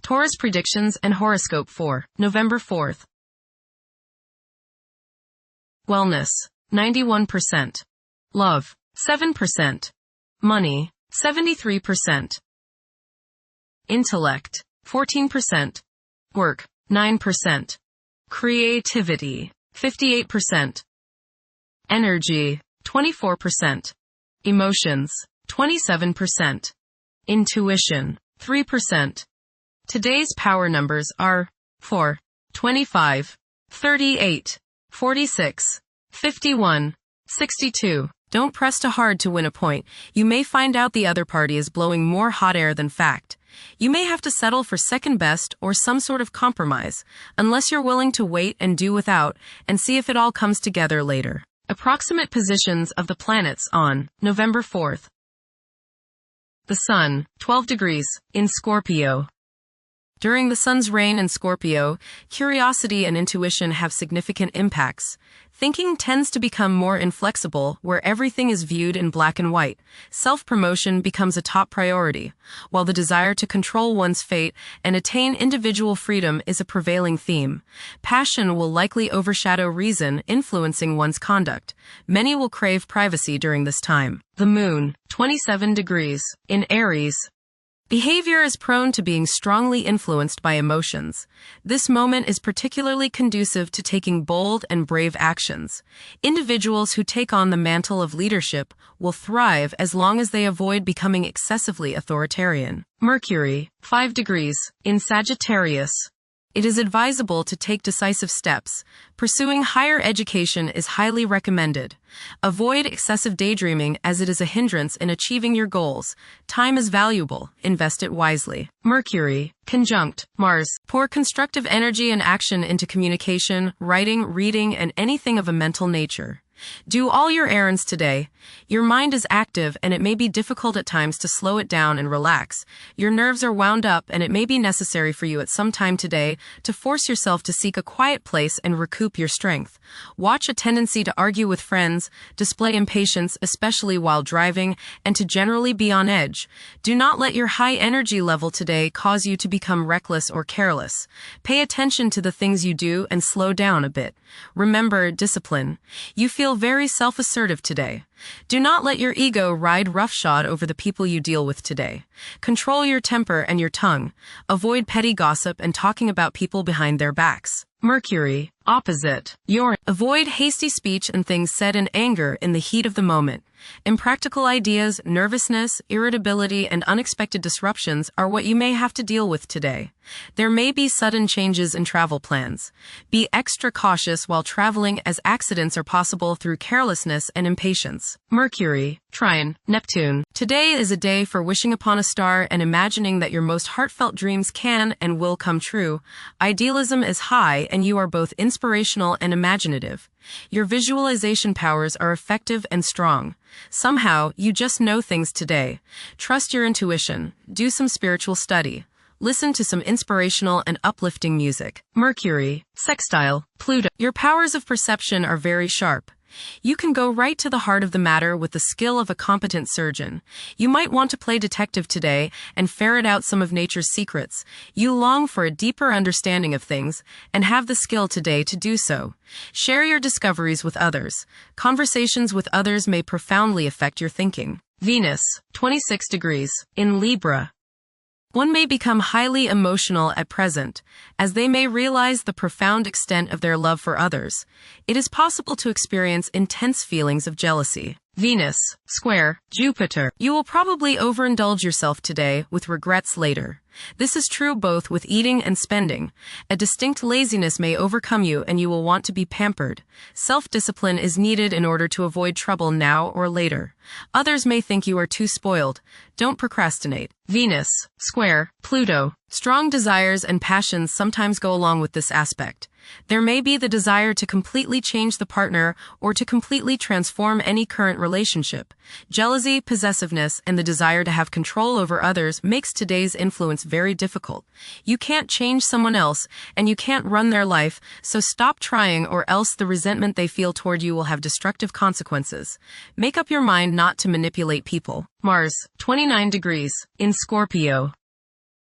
Taurus predictions and horoscope for November 4th. Wellness, 91%. Love, 7%. Money, 73%. Intellect, 14%. Work, 9%. Creativity, 58%. Energy, 24%. Emotions, 27%. Intuition, 3%. Today's power numbers are 4, 25, 38, 46, 51, 62. Don't press too hard to win a point. You may find out the other party is blowing more hot air than fact. You may have to settle for second best or some sort of compromise, unless you're willing to wait and do without and see if it all comes together later. Approximate positions of the planets on November 4th. The Sun, 12 degrees, in Scorpio. During the Sun's reign in Scorpio, curiosity and intuition have significant impacts. Thinking tends to become more inflexible, where everything is viewed in black and white. Self-promotion becomes a top priority, while the desire to control one's fate and attain individual freedom is a prevailing theme. Passion will likely overshadow reason, influencing one's conduct. Many will crave privacy during this time. The Moon, 27 degrees, in Aries. Behavior is prone to being strongly influenced by emotions. This moment is particularly conducive to taking bold and brave actions. Individuals who take on the mantle of leadership will thrive as long as they avoid becoming excessively authoritarian. Mercury, 5 degrees, in Sagittarius. It is advisable to take decisive steps. Pursuing higher education is highly recommended. Avoid excessive daydreaming as it is a hindrance in achieving your goals. Time is valuable. Invest it wisely. Mercury, conjunct Mars. Pour constructive energy and action into communication, writing, reading, and anything of a mental nature. Do all your errands today. Your mind is active and it may be difficult at times to slow it down and relax. Your nerves are wound up and it may be necessary for you at some time today to force yourself to seek a quiet place and recoup your strength. Watch a tendency to argue with friends, display impatience, especially while driving, and to generally be on edge. Do not let your high energy level today cause you to become reckless or careless. Pay attention to the things you do and slow down a bit. Remember discipline. You feel very self-assertive today. Do not let your ego ride roughshod over the people you deal with today. Control your temper and your tongue. Avoid petty gossip and talking about people behind their backs. Mercury, opposite Uranus. Avoid hasty speech and things said in anger in the heat of the moment. Impractical ideas, nervousness, irritability, and unexpected disruptions are what you may have to deal with today. There may be sudden changes in travel plans. Be extra cautious while traveling as accidents are possible through carelessness and impatience. Mercury, trine Neptune. Today is a day for wishing upon a star and imagining that your most heartfelt dreams can and will come true. Idealism is high and you are both inspirational and imaginative. Your visualization powers are effective and strong. Somehow, you just know things today. Trust your intuition. Do some spiritual study. Listen to some inspirational and uplifting music. Mercury, sextile Pluto. Your powers of perception are very sharp. You can go right to the heart of the matter with the skill of a competent surgeon. You might want to play detective today and ferret out some of nature's secrets. You long for a deeper understanding of things and have the skill today to do so. Share your discoveries with others. Conversations with others may profoundly affect your thinking. Venus, 26 degrees, in Libra. One may become highly emotional at present, as they may realize the profound extent of their love for others. It is possible to experience intense feelings of jealousy. Venus, square Jupiter. You will probably overindulge yourself today with regrets later. This is true both with eating and spending. A distinct laziness may overcome you and you will want to be pampered. Self-discipline is needed in order to avoid trouble now or later. Others may think you are too spoiled. Don't procrastinate. Venus, square Pluto. Strong desires and passions sometimes go along with this aspect. There may be the desire to completely change the partner or to completely transform any current relationship. Jealousy, possessiveness, and the desire to have control over others makes today's influence very difficult. You can't change someone else, and you can't run their life, so stop trying or else the resentment they feel toward you will have destructive consequences. Make up your mind not to manipulate people. Mars, 29 degrees, in Scorpio.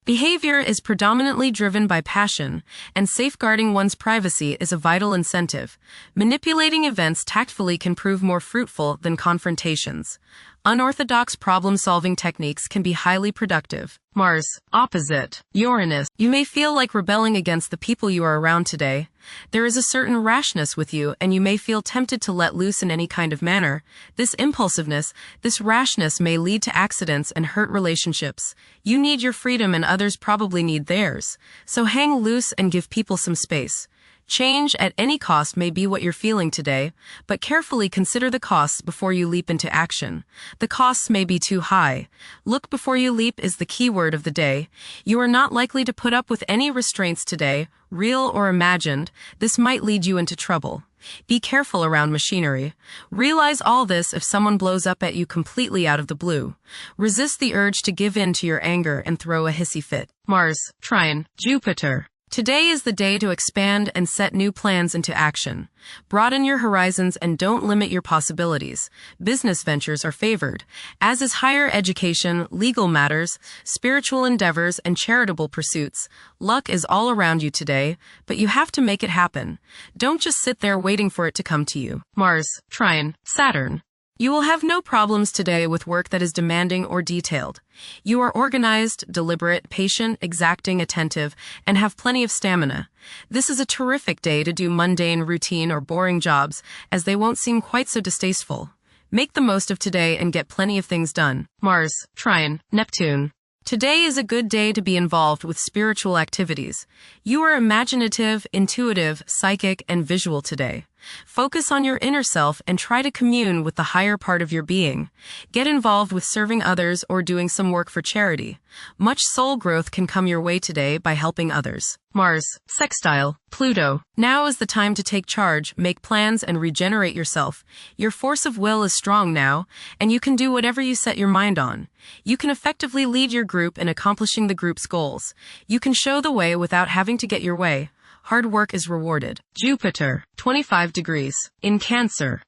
Behavior is predominantly driven by passion, and safeguarding one's privacy is a vital incentive. Manipulating events tactfully can prove more fruitful than confrontations. Unorthodox problem-solving techniques can be highly productive. Mars, opposite Uranus. You may feel like rebelling against the people you are around today. There is a certain rashness with you, and you may feel tempted to let loose in any kind of manner. This impulsiveness, this rashness may lead to accidents and hurt relationships. You need your freedom and others probably need theirs. So hang loose and give people some space. Change at any cost may be what you're feeling today, but carefully consider the costs before you leap into action. The costs may be too high. Look before you leap is the key word of the day. You are not likely to put up with any restraints today, real or imagined. This might lead you into trouble. Be careful around machinery. Realize all this if someone blows up at you completely out of the blue. Resist the urge to give in to your anger and throw a hissy fit. Mars, trine, Jupiter. Today is the day to expand and set new plans into action. Broaden your horizons and don't limit your possibilities. Business ventures are favored, as is higher education, legal matters, spiritual endeavors, and charitable pursuits. Luck is all around you today, but you have to make it happen. Don't just sit there waiting for it to come to you. Mars, trine, Saturn. You will have no problems today with work that is demanding or detailed. You are organized, deliberate, patient, exacting, attentive, and have plenty of stamina. This is a terrific day to do mundane, routine, or boring jobs, as they won't seem quite so distasteful. Make the most of today and get plenty of things done. Mars, trine, Neptune. Today is a good day to be involved with spiritual activities. You are imaginative, intuitive, psychic, and visual today. Focus on your inner self and try to commune with the higher part of your being. Get involved with serving others or doing some work for charity. Much soul growth can come your way today by helping others. Mars, sextile, Pluto. Now is the time to take charge, make plans, and regenerate yourself. Your force of will is strong now, and you can do whatever you set your mind on. You can effectively lead your group in accomplishing the group's goals. You can show the way without having to get your way. Hard work is rewarded. Jupiter, 25 degrees, in Cancer.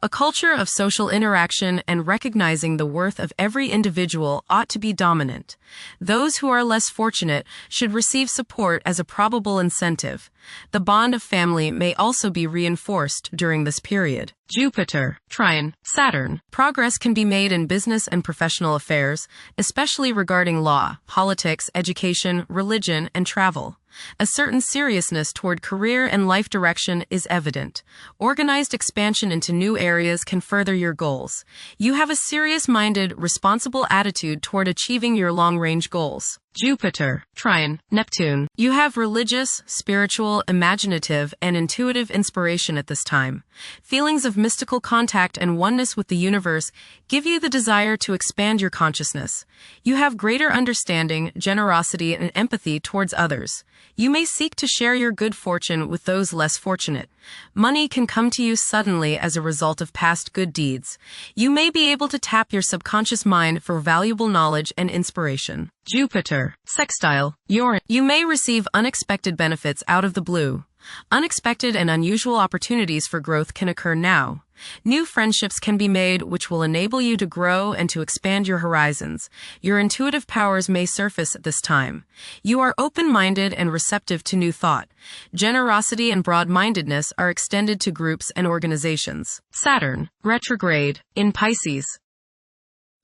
A culture of social interaction and recognizing the worth of every individual ought to be dominant. Those who are less fortunate should receive support as a probable incentive. The bond of family may also be reinforced during this period. Jupiter, trine, Saturn. Progress can be made in business and professional affairs, especially regarding law, politics, education, religion, and travel. A certain seriousness toward career and life direction is evident. Organized expansion into new areas can further your goals. You have a serious-minded, responsible attitude toward achieving your long-range goals. Jupiter, trine, Neptune. You have religious, spiritual, imaginative, and intuitive inspiration at this time. Feelings of mystical contact and oneness with the universe give you the desire to expand your consciousness. You have greater understanding, generosity, and empathy towards others. You may seek to share your good fortune with those less fortunate. Money can come to you suddenly as a result of past good deeds. You may be able to tap your subconscious mind for valuable knowledge and inspiration. Jupiter, sextile, Uranus. You may receive unexpected benefits out of the blue. Unexpected and unusual opportunities for growth can occur now. New friendships can be made which will enable you to grow and to expand your horizons. Your intuitive powers may surface at this time. You are open-minded and receptive to new thought. Generosity and broad-mindedness are extended to groups and organizations. Saturn, retrograde, in Pisces.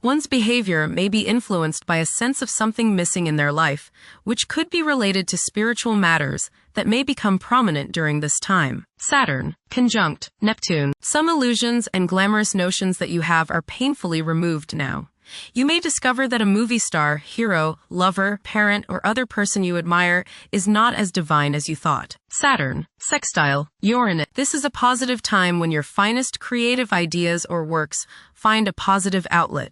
One's behavior may be influenced by a sense of something missing in their life, which could be related to spiritual matters that may become prominent during this time. Saturn, conjunct Neptune. Some illusions and glamorous notions that you have are painfully removed now. You may discover that a movie star, hero, lover, parent, or other person you admire is not as divine as you thought. Saturn, sextile, Uranus. This is a positive time when your finest creative ideas or works find a positive outlet.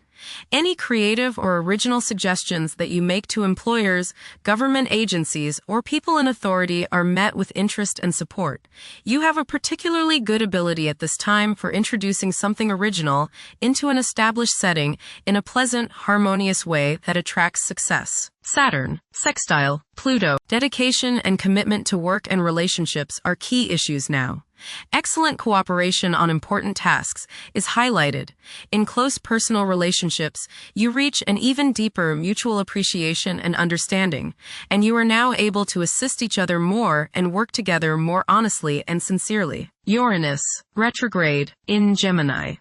Any creative or original suggestions that you make to employers, government agencies, or people in authority are met with interest and support. You have a particularly good ability at this time for introducing something original into an established setting in a pleasant, harmonious way that attracts success. Saturn, sextile, Pluto. Dedication and commitment to work and relationships are key issues now. Excellent cooperation on important tasks is highlighted. In close personal relationships, you reach an even deeper mutual appreciation and understanding, and you are now able to assist each other more and work together more honestly and sincerely. Uranus, retrograde, in Gemini.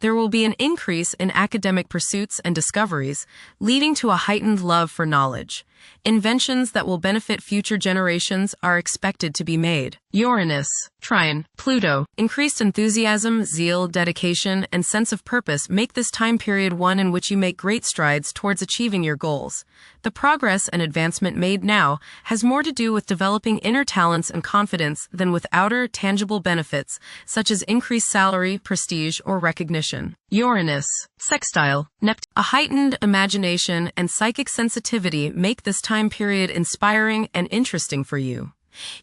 There will be an increase in academic pursuits and discoveries, leading to a heightened love for knowledge. Inventions that will benefit future generations are expected to be made. Uranus, trine, Pluto. Increased enthusiasm, zeal, dedication, and sense of purpose make this time period one in which you make great strides towards achieving your goals. The progress and advancement made now has more to do with developing inner talents and confidence than with outer, tangible benefits, such as increased salary, prestige, or recognition. Uranus, sextile, Neptune. A heightened imagination and psychic sensitivity make this time period inspiring and interesting for you.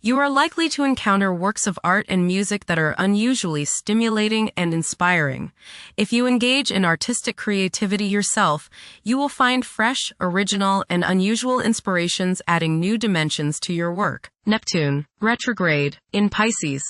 You are likely to encounter works of art and music that are unusually stimulating and inspiring. If you engage in artistic creativity yourself, you will find fresh, original, and unusual inspirations adding new dimensions to your work. Neptune, retrograde, in Pisces.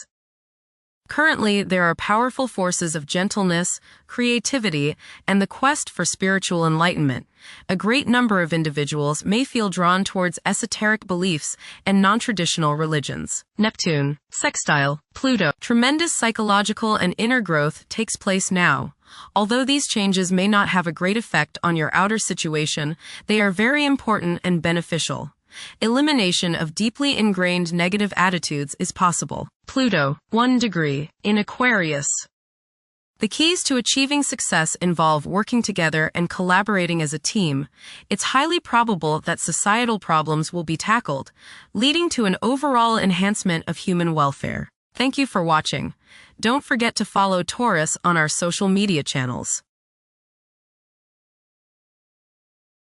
Currently, there are powerful forces of gentleness, creativity, and the quest for spiritual enlightenment. A great number of individuals may feel drawn towards esoteric beliefs and non-traditional religions. Neptune, sextile, Pluto. Tremendous psychological and inner growth takes place now. Although these changes may not have a great effect on your outer situation, they are very important and beneficial. Elimination of deeply ingrained negative attitudes is possible. Pluto, 1 degree, in Aquarius. The keys to achieving success involve working together and collaborating as a team. It's highly probable that societal problems will be tackled, leading to an overall enhancement of human welfare. Thank you for watching. Don't forget to follow Taurus on our social media channels.